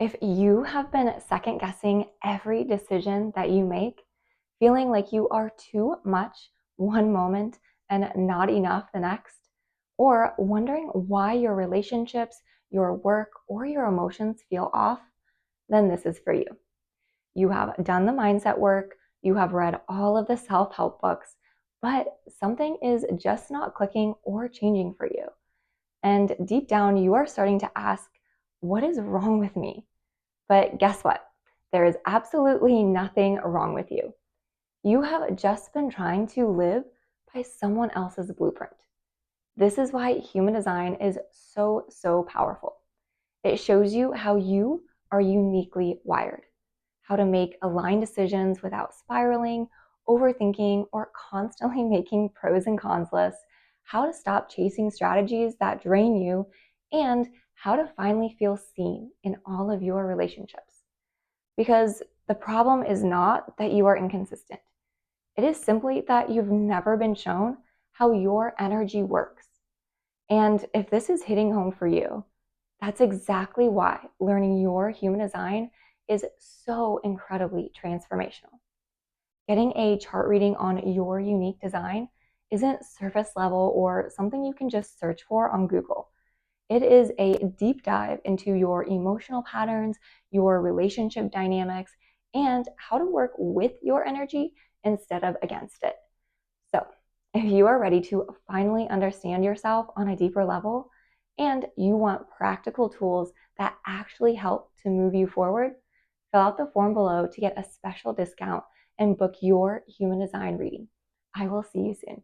If you have been second guessing every decision that you make, feeling like you are too much one moment and not enough the next, or wondering why your relationships, your work, or your emotions feel off, then this is for you. You have done the mindset work, you have read all of the self help books, but something is just not clicking or changing for you. And deep down, you are starting to ask, what is wrong with me? But guess what? There is absolutely nothing wrong with you. You have just been trying to live by someone else's blueprint. This is why human design is so powerful. It shows you how you are uniquely wired, how to make aligned decisions without spiraling, overthinking, or constantly making pros and cons lists, how to stop chasing strategies that drain you, and how to finally feel seen in all of your relationships. Because the problem is not that you are inconsistent. It is simply that you've never been shown how your energy works. And if this is hitting home for you, that's exactly why learning your human design is so incredibly transformational. Getting a chart reading on your unique design isn't surface level or something you can just search for on Google. It is a deep dive into your emotional patterns, your relationship dynamics, and how to work with your energy instead of against it. So, if you are ready to finally understand yourself on a deeper level and you want practical tools that actually help to move you forward, fill out the form below to get a special discount and book your human design reading. I will see you soon.